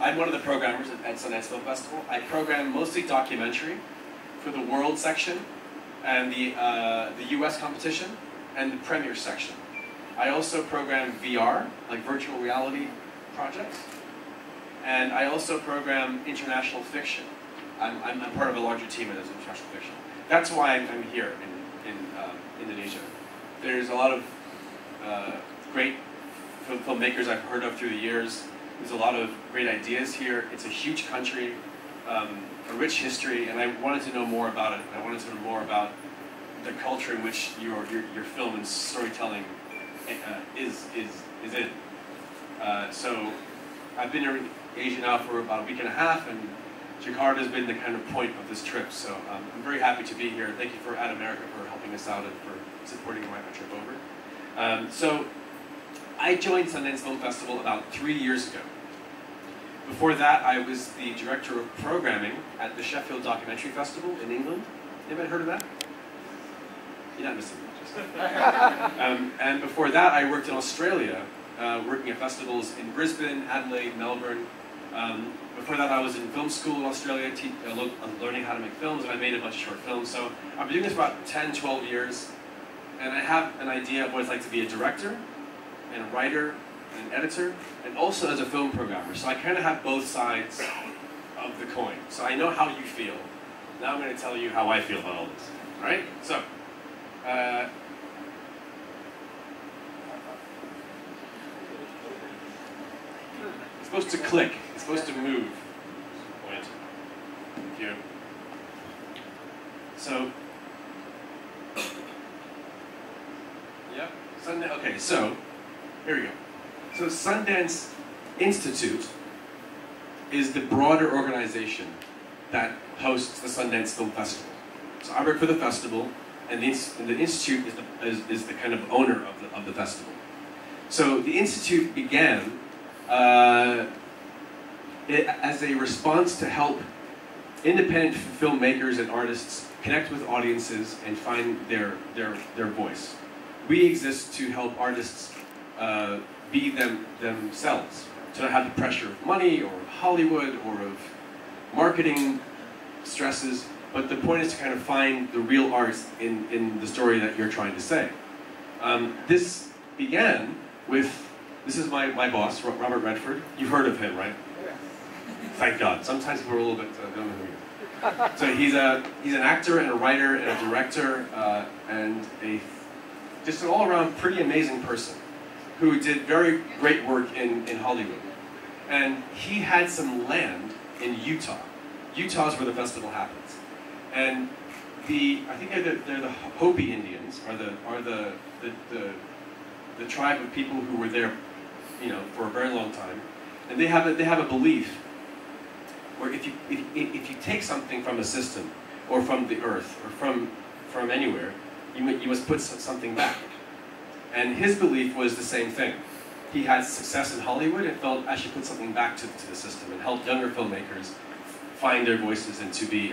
I'm one of the programmers at Sundance Film Festival. I program mostly documentary for the World section and the US competition and the Premiere section. I also program VR, like virtual reality projects, and I also program international fiction. I'm part of a larger team that does international fiction. That's why I'm here in Indonesia. There's a lot of great filmmakers I've heard of through the years. There's a lot of great ideas here. It's a huge country, a rich history, and I wanted to know more about it. I wanted to know more about the culture in which your film and storytelling is in. So I've been in Asia now for about a week and a half, and Jakarta has been the kind of point of this trip. So I'm very happy to be here. Thank you for Ad America for helping us out and for supporting my trip over. So I joined Sundance Film Festival about 3 years ago. Before that, I was the director of programming at the Sheffield Documentary Festival in England. Anybody heard of that? You're not missing much. And before that, I worked in Australia, working at festivals in Brisbane, Adelaide, Melbourne. Before that, I was in film school in Australia, learning how to make films, and I made a bunch of short films. So I've been doing this for about 10, 12 years, and I have an idea of what it's like to be a director, and a writer, and an editor, and also as a film programmer. So I kind of have both sides of the coin. So I know how you feel. Now I'm going to tell you how I feel about all this. All right? So, it's supposed to click. It's supposed to move. Wait. Thank you. So, yep. Okay, so, here we go. So Sundance Institute is the broader organization that hosts the Sundance Film Festival. So I work for the festival, and the Institute is the kind of owner of the festival. So the Institute began as a response to help independent filmmakers and artists connect with audiences and find their voice. We exist to help artists be themselves, to not have the pressure of money or of Hollywood or of marketing stresses, but the point is to kind of find the real art in the story that you're trying to say. This began with, this is my boss, Robert Redford. You've heard of him, right? Yeah. Thank God. Sometimes people are a little bit, don't know who he is. So he's an actor and a writer and a director and just an all-around pretty amazing person who did very great work in Hollywood. And he had some land in Utah. Utah's where the festival happens. And I think they're the Hopi Indians, are the tribe of people who were there, for a very long time. And they have a belief where if you take something from a system, or from the earth, or from anywhere, you must put something back. And his belief was the same thing. He had success in Hollywood and felt I should put something back to the system and help younger filmmakers find their voices and to be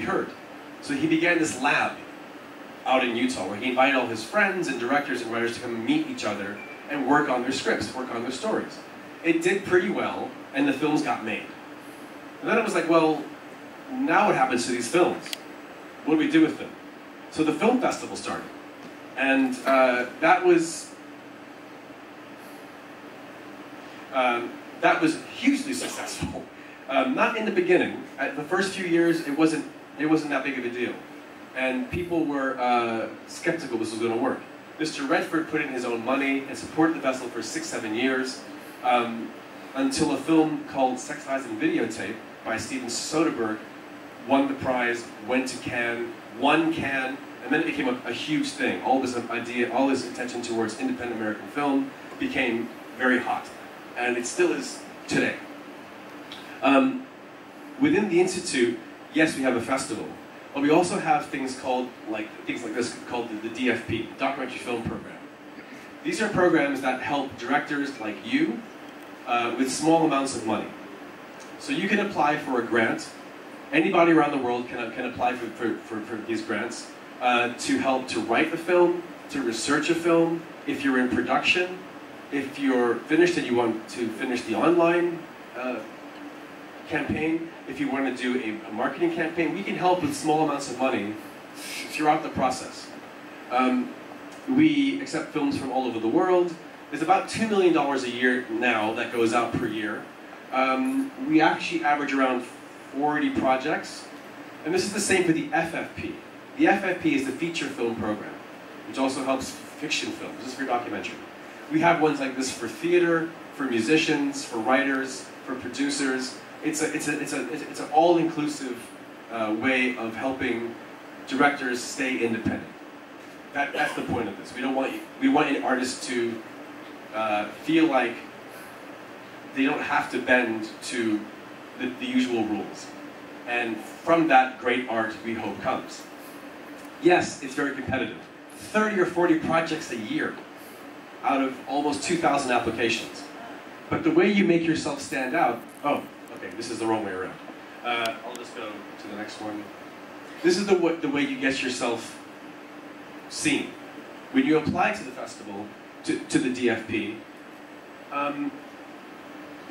heard. So he began this lab out in Utah where he invited all his friends and directors and writers to come and meet each other and work on their scripts, work on their stories. It did pretty well, and the films got made. And then it was like, well, now what happens to these films? What do we do with them? So the film festival started. And that was hugely successful. Not in the beginning. At the first few years, it wasn't that big of a deal, and people were skeptical this was going to work. Mr. Redford put in his own money and supported the festival for 6-7 years, until a film called Sex, Lies, and Videotape by Steven Soderbergh won the prize, went to Cannes, won Cannes. And then it became a huge thing. All this idea, all this attention towards independent American film became very hot. And it still is today. Within the Institute, yes, we have a festival, but we also have things like this called the DFP, Documentary Film Program. These are programs that help directors like you with small amounts of money. So you can apply for a grant. Anybody around the world can apply for these grants. To help to write a film, to research a film, if you're in production, if you're finished and you want to finish the online campaign, if you want to do a marketing campaign, we can help with small amounts of money throughout the process. We accept films from all over the world. There's about $2 million a year now that goes out per year. We actually average around 40 projects. And this is the same for the FFP. The FFP is the feature film program, which also helps fiction films. This is for documentary. We have ones like this for theater, for musicians, for writers, for producers. It's an all-inclusive way of helping directors stay independent. That's the point of this. We want artists to feel like they don't have to bend to the usual rules. And from that, great art, we hope, comes. Yes, it's very competitive. 30 or 40 projects a year out of almost 2,000 applications. But the way you make yourself stand out, oh, okay, this is the wrong way around. I'll just go to the next one. This is the way you get yourself seen. When you apply to the festival, to the DFP,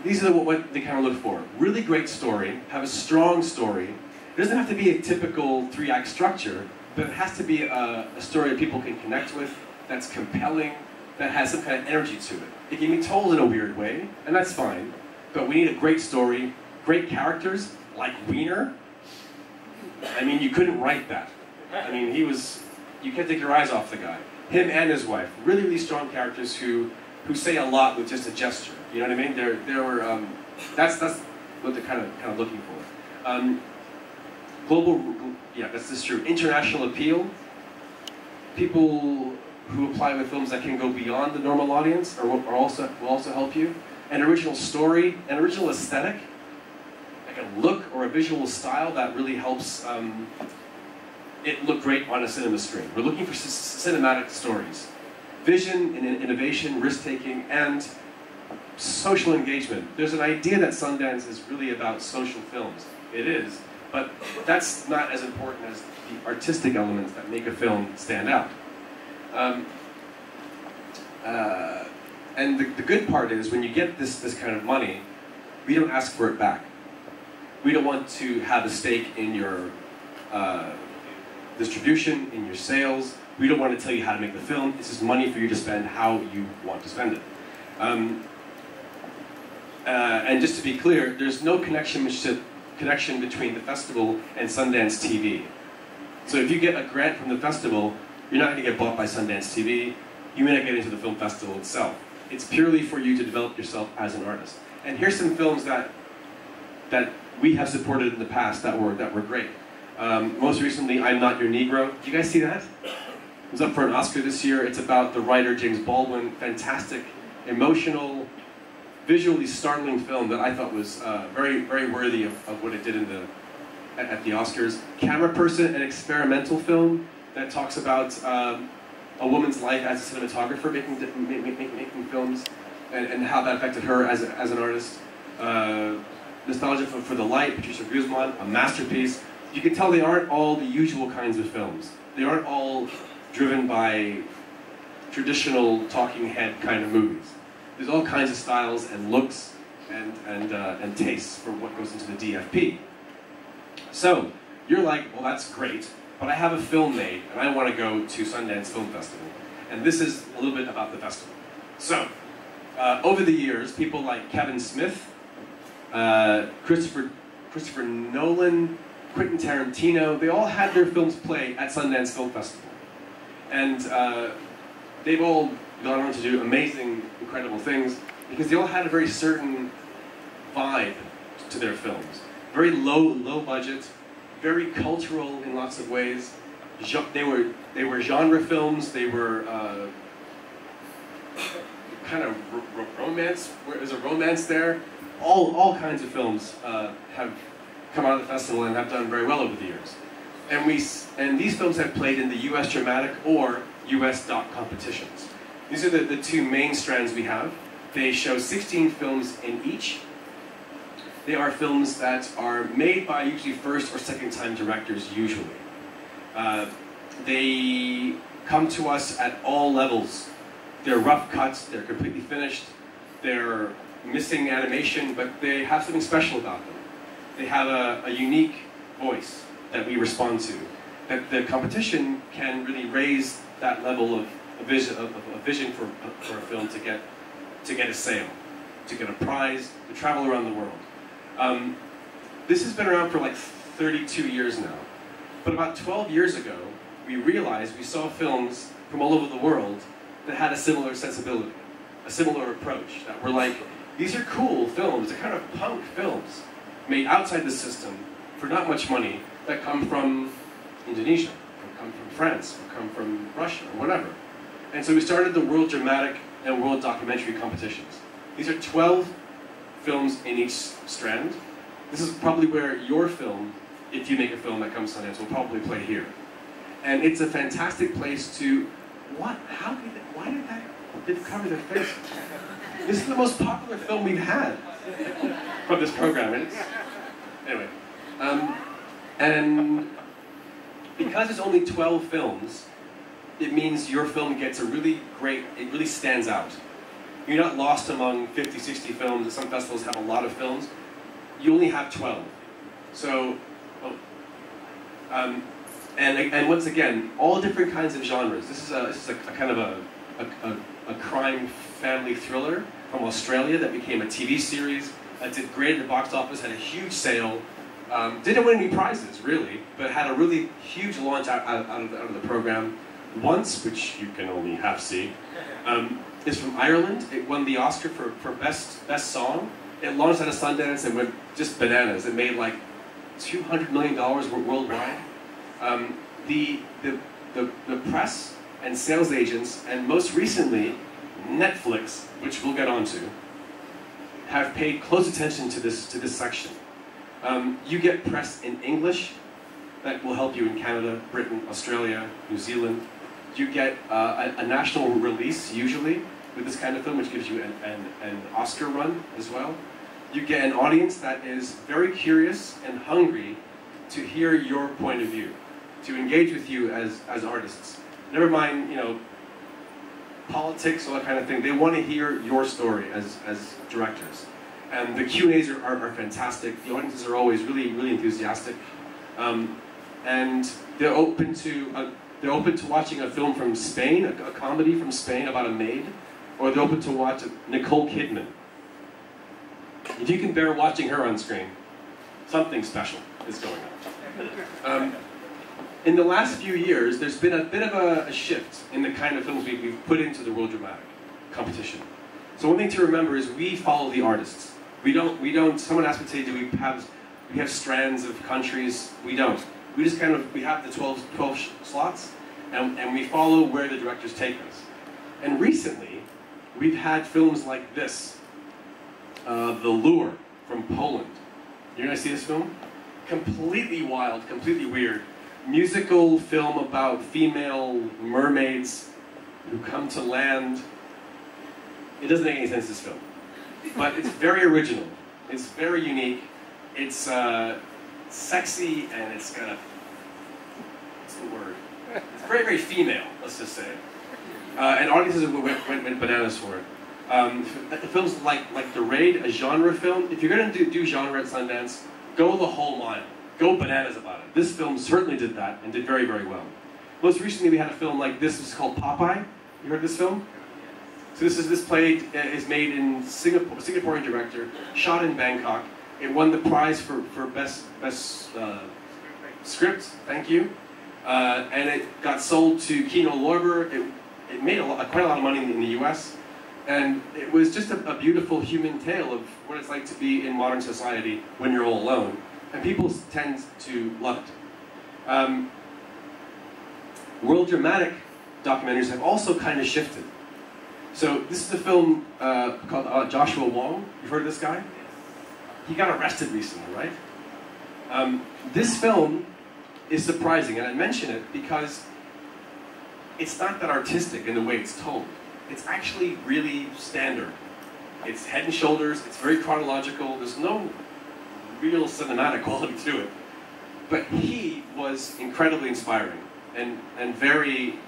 these are what they kind of look for. Really great story, have a strong story. It doesn't have to be a typical 3-act structure, but it has to be a story that people can connect with, that's compelling, that has some kind of energy to it. It can be told in a weird way, and that's fine, but we need a great story, great characters, like Wiener. I mean, you couldn't write that. I mean, you can't take your eyes off the guy. Him and his wife, really, really strong characters who say a lot with just a gesture. You know what I mean? That's what they're kind of looking for. Yeah, that's true. International appeal. People who apply with films that can go beyond the normal audience will also help you. An original story, an original aesthetic, like a look or a visual style that really helps it look great on a cinema screen. We're looking for cinematic stories. Vision and innovation, risk-taking, and social engagement. There's an idea that Sundance is really about social films. It is, but that's not as important as the artistic elements that make a film stand out. And the good part is, when you get this kind of money, we don't ask for it back. We don't want to have a stake in your distribution, in your sales. We don't want to tell you how to make the film. This is money for you to spend how you want to spend it. And just to be clear, there's no connection between the festival and Sundance TV. So if you get a grant from the festival, you're not going to get bought by Sundance TV. You may not get into the film festival itself. It's purely for you to develop yourself as an artist. And here's some films that we have supported in the past that were great. Most recently, I'm Not Your Negro. Did you guys see that? It was up for an Oscar this year. It's about the writer James Baldwin. Fantastic, emotional, visually startling film that I thought was very, very worthy of what it did at the Oscars. Camera Person, an experimental film that talks about a woman's life as a cinematographer making films, and how that affected her as an artist. Nostalgia for the Light, Patricia Guzman, a masterpiece. You can tell they aren't all the usual kinds of films. They aren't all driven by traditional talking head kind of movies. There's all kinds of styles and looks and tastes for what goes into the DFP. So you're like, well, that's great, but I have a film made and I want to go to Sundance Film Festival. And this is a little bit about the festival. So over the years, people like Kevin Smith, Christopher Nolan, Quentin Tarantino, they all had their films play at Sundance Film Festival. And they've all gone on to do amazing, incredible things because they all had a very certain vibe to their films. Very low budget, very cultural in lots of ways. They were genre films. They were kind of romance. There's a romance there. All kinds of films have come out of the festival and have done very well over the years. And these films have played in the U.S. Dramatic or U.S. Doc competitions. These are the two main strands we have. They show 16 films in each. They are films that are made by usually first or second time directors usually. They come to us at all levels They're rough cuts, they're completely finished, they're missing animation, but they have something special about them. They have a unique voice that we respond to. That the competition can really raise that level of a vision for a film to get a sale, to get a prize, to travel around the world. This has been around for like 32 years now. But about 12 years ago, we realized we saw films from all over the world that had a similar sensibility, a similar approach, that were like, these are cool films, they're kind of punk films, made outside the system for not much money, that come from Indonesia, or come from France, or come from Russia, or whatever. And so we started the World Dramatic and World Documentary competitions. These are 12 films in each strand. This is probably where your film, if you make a film that comes to Sundance, will probably play here. And it's a fantastic place to, why did it cover their face? This is the most popular film we've had from this program. Anyway, and because it's only 12 films, it means your film gets a really great, it really stands out. You're not lost among 50, 60 films. Some festivals have a lot of films. You only have 12. So, and once again, all different kinds of genres. This is a kind of a crime family thriller from Australia that became a TV series. Did great at the box office, had a huge sale. Didn't win any prizes, really, but had a really huge launch out of the program. Once, which you can only half see, is from Ireland. It won the Oscar for best song. It launched out of Sundance and went just bananas. It made like $200 million worldwide. The press and sales agents, and most recently, Netflix, which we'll get onto, have paid close attention to this section. You get press in English that will help you in Canada, Britain, Australia, New Zealand. You get a national release, usually, with this kind of film, which gives you an Oscar run as well. You get an audience that is very curious and hungry to hear your point of view, to engage with you as artists. Never mind, you know, politics, all that kind of thing. They want to hear your story as directors. And the Q&As are fantastic. The audiences are always really, really enthusiastic. And they're open to watching a film from Spain, a comedy from Spain about a maid, or they're open to watch Nicole Kidman. If you can bear watching her on screen, something special is going on. In the last few years, there's been a bit of a shift in the kind of films we've put into the World Dramatic competition. So one thing to remember is we follow the artists. We don't. Someone asked me today, do we have strands of countries? We don't. We just we have the 12 slots, and we follow where the directors take us. And recently, we've had films like this, The Lure from Poland. You're gonna see this film? Completely wild, completely weird. Musical film about female mermaids who come to land. It doesn't make any sense, this film. But it's very original. It's very unique. It's sexy, and it's kind of, what's the word? It's very, very female, let's just say. And audiences went bananas for it. The film's like The Raid, a genre film. If you're going to do genre at Sundance, go the whole mile. Go bananas about it. This film certainly did that, and did very, very well. Most recently, we had a film like this. It's called Popeye. You heard this film? So this play is made in Singapore, Singaporean director, shot in Bangkok. It won the prize for best script, thank you. And it got sold to Kino Lorber. It made quite a lot of money in the US. And it was just a beautiful human tale of what it's like to be in modern society when you're all alone. And people tend to love it. World Dramatic documentaries have also kind of shifted. So this is a film called Joshua Wong. You've heard of this guy? He got arrested recently, right? This film is surprising, and I mention it because it's not that artistic in the way it's told. It's actually really standard. It's head and shoulders, it's very chronological, there's no real cinematic quality to it. But he was incredibly inspiring and very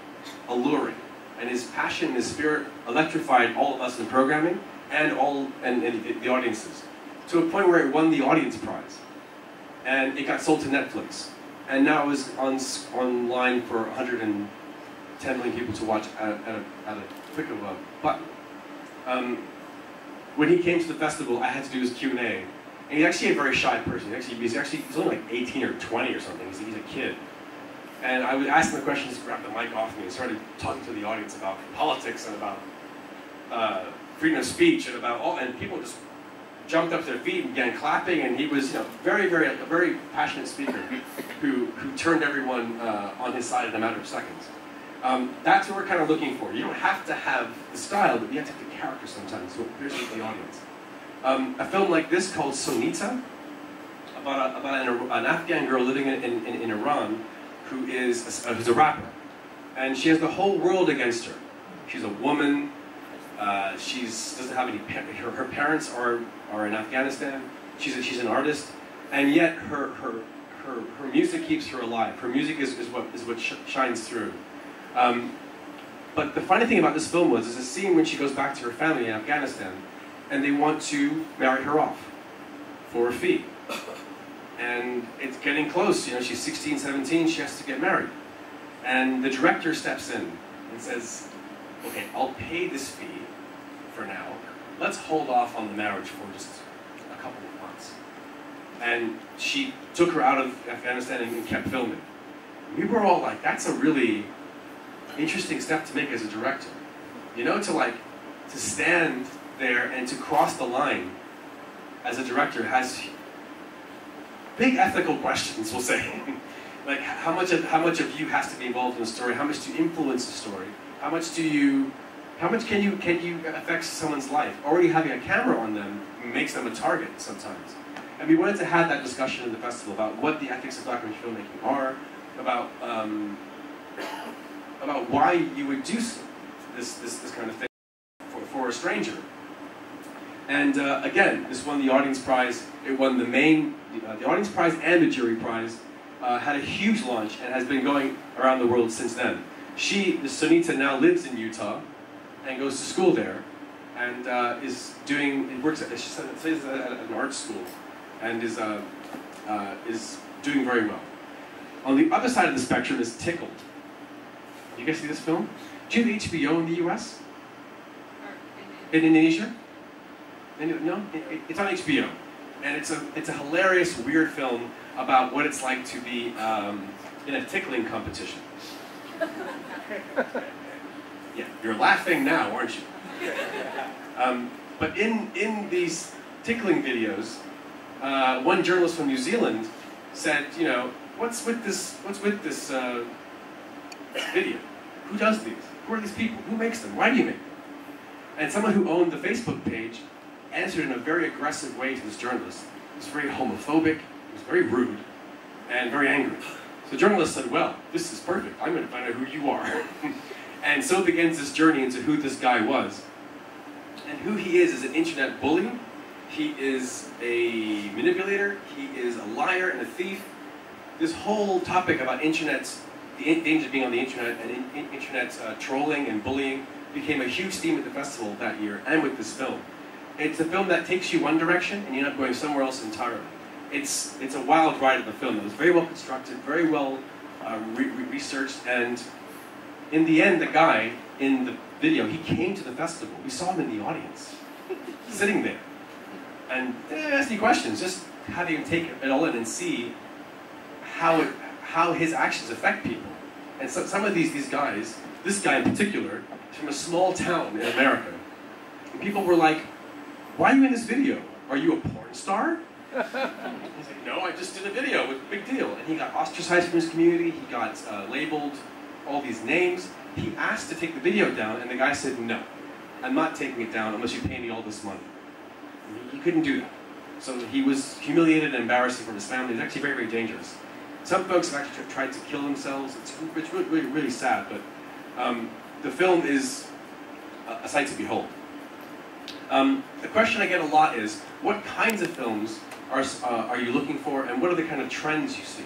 alluring. And his passion and his spirit electrified all of us in programming and the audiences, to a point where it won the audience prize. And it got sold to Netflix. And now it is online for 110 million people to watch at a click of a button. When he came to the festival, I had to do his Q&A. And he's actually a very shy person. He's only like 18 or 20 or something. He's a kid. And I would ask him the questions, grab the mic off me, and started talking to the audience about politics and about freedom of speech and about all, and people just jumped up to their feet and began clapping, and he was, a very passionate speaker who turned everyone on his side in a matter of seconds. That's what we're kind of looking for. You don't have to have the style, but you have to have the character sometimes, so it appears to the audience. A film like this called Sonita, about an Afghan girl living in Iran, who's a rapper, and she has the whole world against her. She's a woman. She doesn't have any. Her parents are in Afghanistan. She's an artist, and yet her music keeps her alive. Her music is what shines through. But the funny thing about this film is a scene when she goes back to her family in Afghanistan, and they want to marry her off for a fee. And it's getting close, she's 16, 17, she has to get married. And the director steps in and says, okay, I'll pay this fee for now. Let's hold off on the marriage for just a couple of months. And she took her out of Afghanistan and kept filming. We were all like, that's a really interesting step to make as a director. To stand there and to cross the line as a director has big ethical questions, we'll say. Like how much of you has to be involved in the story? How much do you influence the story? How much can you affect someone's life? Already having a camera on them makes them a target sometimes. And we wanted to have that discussion in the festival about what the ethics of documentary filmmaking are, about why you would do this kind of thing for a stranger. And again, this won the audience prize. It won the audience prize and the jury prize. Had a huge launch and has been going around the world since then. Sonita, now lives in Utah and goes to school there, and works at an art school, and is doing very well. On the other side of the spectrum is Tickled. You guys see this film? Do you have HBO in the US? In Indonesia? No? It's on HBO. And it's a hilarious, weird film about what it's like to be in a tickling competition. Yeah, you're laughing now, aren't you? But in these tickling videos, one journalist from New Zealand said, what's with this video? Who does these? Who are these people? Who makes them? Why do you make them? And someone who owned the Facebook page answered in a very aggressive way to this journalist. It was very homophobic, it was very rude, and very angry. So the journalist said, well, this is perfect. I'm going to find out who you are. And so begins this journey into who this guy was. And who he is an internet bully. He is a manipulator. He is a liar and a thief. This whole topic about the danger of being on the internet and internet trolling and bullying became a huge theme at the festival that year, and with this film. It's a film that takes you one direction and you end up going somewhere else entirely. It's a wild ride of a film. It was very well constructed, very well researched, and in the end, the guy in the video, he came to the festival. We saw him in the audience, sitting there, and asking questions, just having him take it all in and see how his actions affect people. And so, some of these guys, this guy in particular, is from a small town in America, and people were like, why are you in this video? Are you a porn star? He's like, no, I just did a video, with a big deal. And he got ostracized from his community, he got labeled all these names. He asked to take the video down, and the guy said, no, I'm not taking it down unless you pay me all this money. And he couldn't do that. So he was humiliated and embarrassing from his family. It's actually very, very dangerous. Some folks have actually tried to kill themselves. It's really, really sad, but the film is a sight to behold. The question I get a lot is, what kinds of films are you looking for, and what are the kind of trends you see?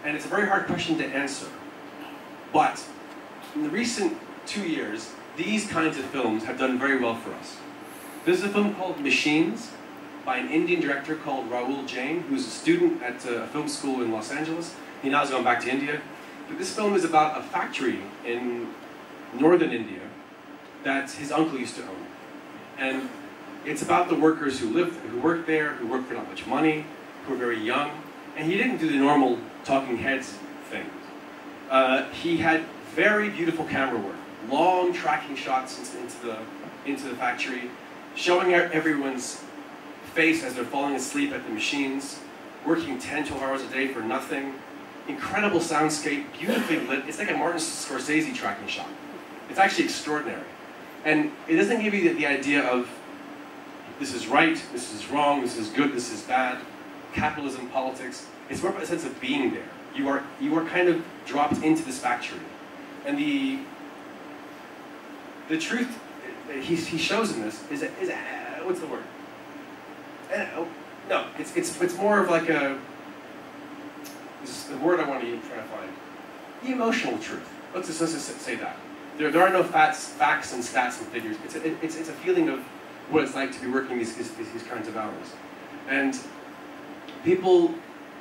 And it's a very hard question to answer. But in the recent 2 years, these kinds of films have done very well for us. There's a film called Machines by an Indian director called Rahul Jain, who's a student at a film school in Los Angeles. He now has gone back to India. But this film is about a factory in northern India that his uncle used to own. And it's about the workers who work there, who work for not much money, who are very young. And he didn't do the normal talking heads thing. He had very beautiful camera work, long tracking shots into the factory, showing everyone's face as they're falling asleep at the machines, working 10, 12 hours a day for nothing. Incredible soundscape, beautifully lit. It's like a Martin Scorsese tracking shot. It's actually extraordinary. And it doesn't give you the idea of this is right, this is wrong, this is good, this is bad, capitalism, politics. It's more about a sense of being there. You are kind of dropped into this factory. And the truth he shows in this is what's the word? No, it's more of like a, this is the word I want to try to find. The emotional truth. Let's just say that. There are no facts and stats and figures. It's a feeling of what it's like to be working these kinds of hours. And people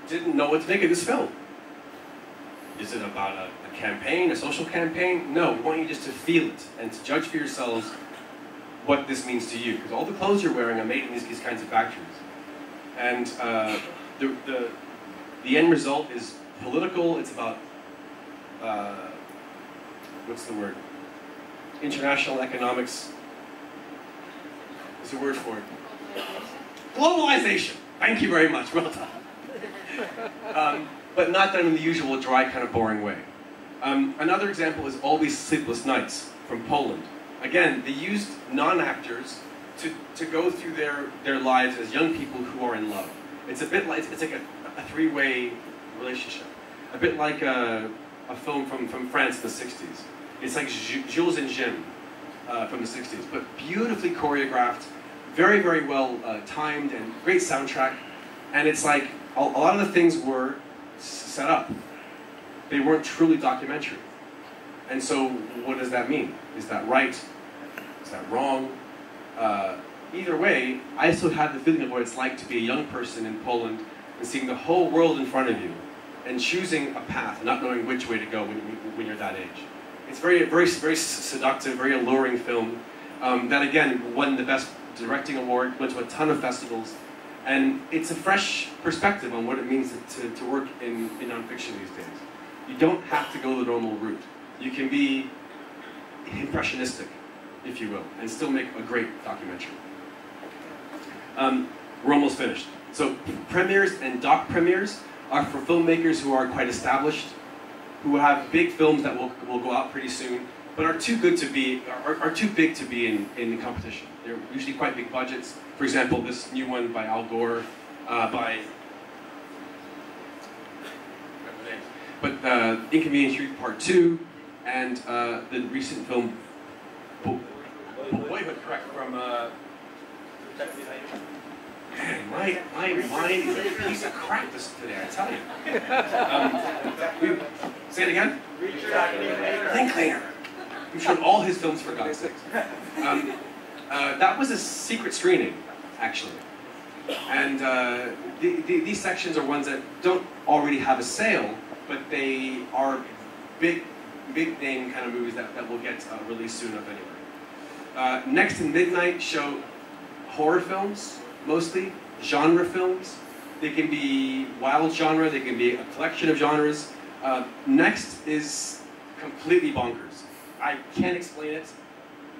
didn't know what to make of this film. Is it about a campaign, a social campaign? No, we want you just to feel it and to judge for yourselves what this means to you. Because all the clothes you're wearing are made in these kinds of factories. And the end result is political. It's about, what's the word? International economics. There's a word for it. Globalization. Thank you very much. Well done. But not done in the usual dry, kind of boring way. Another example is All These Sleepless Nights from Poland. Again, they used non-actors to go through their lives as young people who are in love. It's a bit like, it's like a three-way relationship. A bit like a film from France in the 60s. It's like Jules and Jim from the 60s, but beautifully choreographed, very, very well timed, and great soundtrack. And it's like, a lot of the things were set up. They weren't truly documentary. And so, what does that mean? Is that right? Is that wrong? Either way, I still have the feeling of what it's like to be a young person in Poland and seeing the whole world in front of you and choosing a path, not knowing which way to go when you're that age. It's very, very, very seductive, very alluring film that again won the Best Directing Award, went to a ton of festivals, and it's a fresh perspective on what it means to work in nonfiction these days. You don't have to go the normal route. You can be impressionistic, if you will, and still make a great documentary. We're almost finished. So premieres and doc premieres are for filmmakers who are quite established, who have big films that will go out pretty soon, but are too big to be in the competition. They're usually quite big budgets. For example, this new one by Al Gore, Inconvenient Truth Part 2, and the recent film Boyhood, correct, from man, my mind is a piece of crap today, I tell you. Say it again? Linklater. We've shown all his films, for God's sakes. That was a secret screening, actually. And these sections are ones that don't already have a sale, but they are big name kind of movies that will get released soon enough anyway. Next and Midnight show horror films, mostly, genre films. They can be wild genre, they can be a collection of genres. Next is completely bonkers. I can't explain it.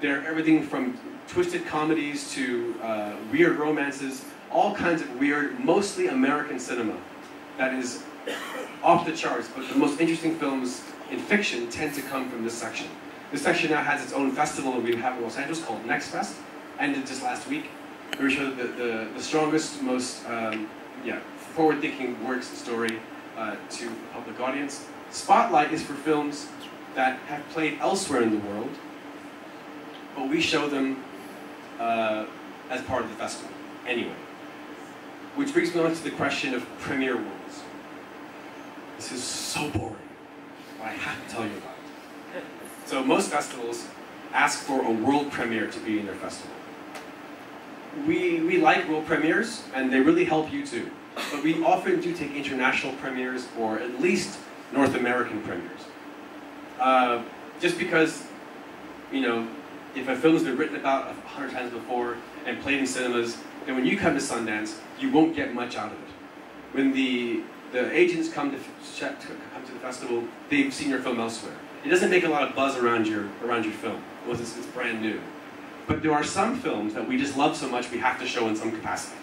They're everything from twisted comedies to weird romances, all kinds of weird, mostly American cinema that is off the charts, but the most interesting films in fiction tend to come from this section. This section now has its own festival that we have in Los Angeles called Next Fest, ended just last week. We show the strongest, most forward-thinking works and story to the public audience. Spotlight is for films that have played elsewhere in the world, but we show them as part of the festival anyway. Which brings me on to the question of premiere rules. This is so boring, but I have to tell you about it. So most festivals ask for a world premiere to be in their festival. We like world premieres, and they really help you too. But we often do take international premieres, or at least North American premieres. Just because, you know, if a film's been written about 100 times before and played in cinemas, then when you come to Sundance, you won't get much out of it. When the agents come to the festival, they've seen your film elsewhere. It doesn't make a lot of buzz around your film, unless it's brand new. But there are some films that we just love so much we have to show in some capacity.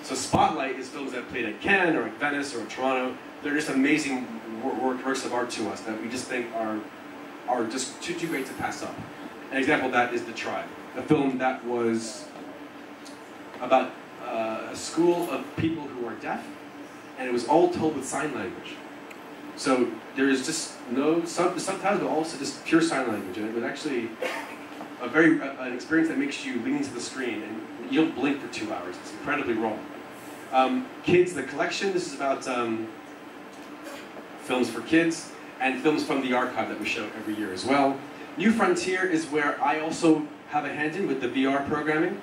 So Spotlight is films that played at Cannes or at Venice or at Toronto. They're just amazing works of art to us that we just think are just too great to pass up. An example of that is The Tribe, a film that was about a school of people who are deaf, and it was all told with sign language. So there's just no subtitles, but also just pure sign language, and it was actually an experience that makes you lean into the screen, and you don't blink for 2 hours. It's incredibly raw. Kids, The Collection. This is about films for kids and films from the archive that we show every year as well. New Frontier is where I also have a hand in with the VR programming.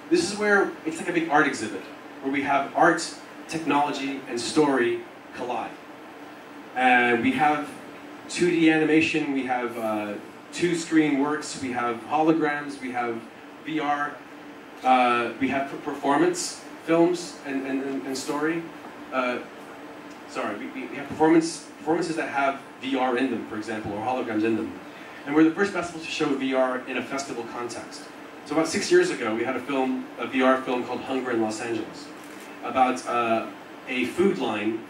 This is where it's like a big art exhibit, where we have art, technology, and story collide. And we have 2D animation, we have two-screen works, we have holograms, we have VR, we have performance films and story. We have performances that have VR in them, for example, or holograms in them. And we're the first festival to show VR in a festival context. So about 6 years ago, we had a VR film called Hunger in Los Angeles, about a food line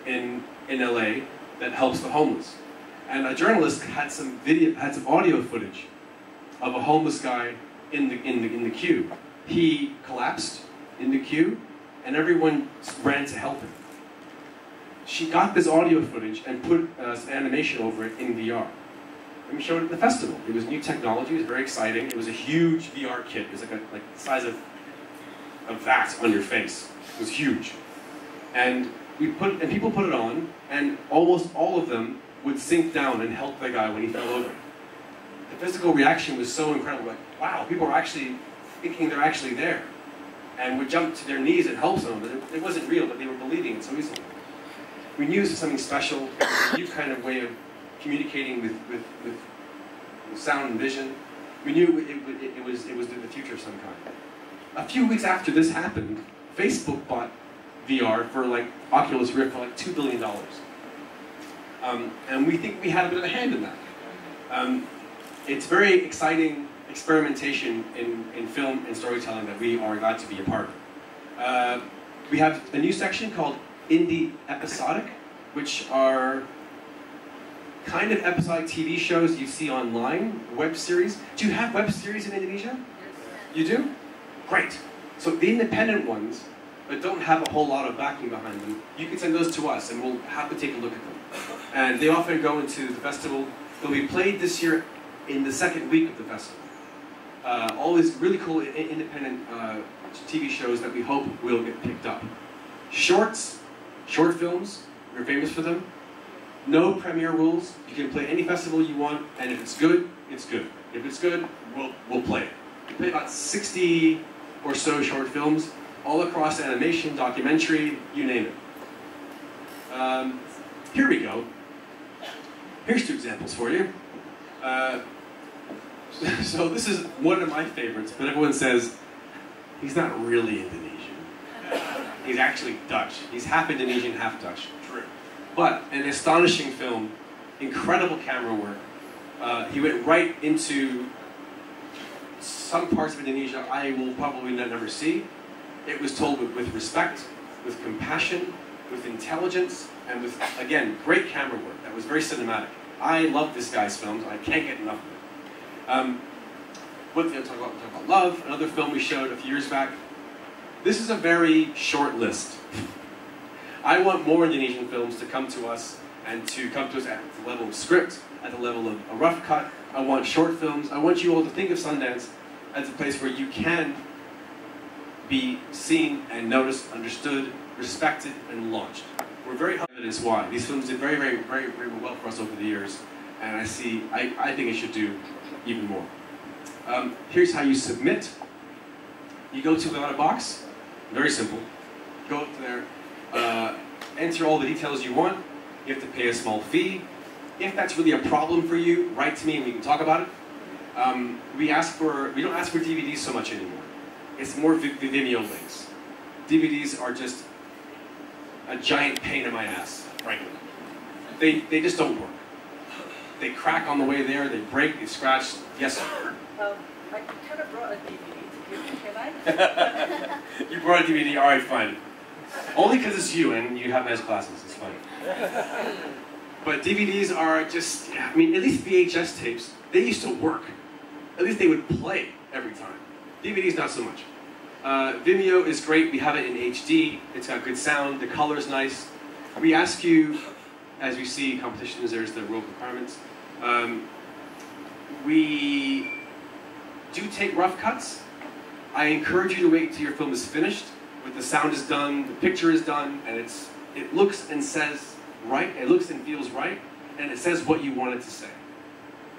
in LA that helps the homeless. And a journalist had some audio footage of a homeless guy in the queue. He collapsed in the queue, and everyone ran to help him. She got this audio footage and put some animation over it in VR. And we showed it at the festival. It was new technology, it was very exciting. It was a huge VR kit. It was like the size of a vat on your face. It was huge. And people put it on, and almost all of them would sink down and help the guy when he fell over. The physical reaction was so incredible, like, wow, people are actually thinking they're actually there. And would jump to their knees and help someone. It wasn't real, but they were believing it so easily. We knew this was something special, a new kind of way of communicating with sound and vision. We knew it was the future of some kind. A few weeks after this happened, Facebook bought VR for like Oculus Rift for like $2 billion. And we think we had a bit of a hand in that. It's very exciting experimentation in film and storytelling that we are glad to be a part of. We have a new section called Indie Episodic, which are kind of episodic TV shows you see online, web series. Do you have web series in Indonesia? You do? Great. So the independent ones that don't have a whole lot of backing behind them, you can send those to us and we'll have to take a look at them. And they often go into the festival. They'll be played this year in the second week of the festival. All these really cool independent TV shows that we hope will get picked up. Short films, we're famous for them. No premiere rules. You can play any festival you want, and if it's good, it's good. If it's good, we'll play it. We play about 60 or so short films, all across animation, documentary, you name it. Here we go. Here's two examples for you. So this is one of my favorites, but everyone says, he's not really Indonesian. He's actually Dutch. He's half Indonesian, half Dutch. True. But an astonishing film, incredible camera work. He went right into some parts of Indonesia I will probably never see. It was told with respect, with compassion, with intelligence, and with, again, great camera work. That was very cinematic. I love this guy's films. I can't get enough of it. Talk about Love, another film we showed a few years back. This is a very short list. I want more Indonesian films to come to us, and to come to us at the level of script, at the level of a rough cut. I want short films. I want you all to think of Sundance as a place where you can be seen and noticed, understood, respected, and launched. We're very evidence why. These films did very, very, very, very well for us over the years. and I think it should do even more. Here's how you submit. You go to the box, very simple. Go up there, enter all the details you want. You have to pay a small fee. If that's really a problem for you, write to me and we can talk about it. We don't ask for DVDs so much anymore. It's more the Vimeo links. DVDs are just a giant pain in my ass, frankly. They just don't work. They crack on the way there, they break, they scratch. Yes, sir? I kind of brought a DVD to give you, can I? You brought a DVD, all right, fine. Only because it's you and you have nice glasses, it's fine. But DVDs are just, I mean, at least VHS tapes, they used to work. At least they would play every time. DVDs, not so much. Vimeo is great, we have it in HD, it's got good sound, the color's nice. We ask you, as you see competitions, there's the rule requirements. We do take rough cuts. I encourage you to wait till your film is finished, with the sound is done, the picture is done, and it looks and says right, it looks and feels right, and it says what you want it to say.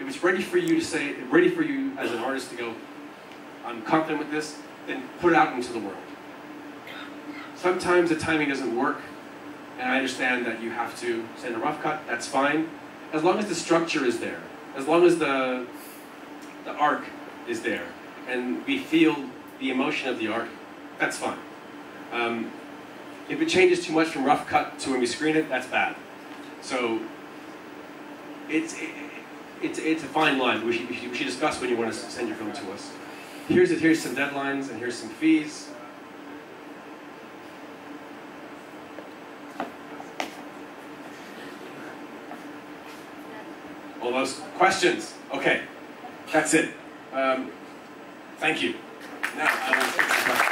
If it's ready for you to say, ready for you as an artist to go, I'm confident with this, then put it out into the world. Sometimes the timing doesn't work, and I understand that you have to send a rough cut, that's fine. As long as the structure is there, as long as the arc is there, and we feel the emotion of the arc, that's fine. If it changes too much from rough cut to when we screen it, that's bad. So it's a fine line. We should discuss when you want to send your film to us. Here's some deadlines and here's some fees. All those questions? Okay, that's it. Thank you. Now I will take some questions.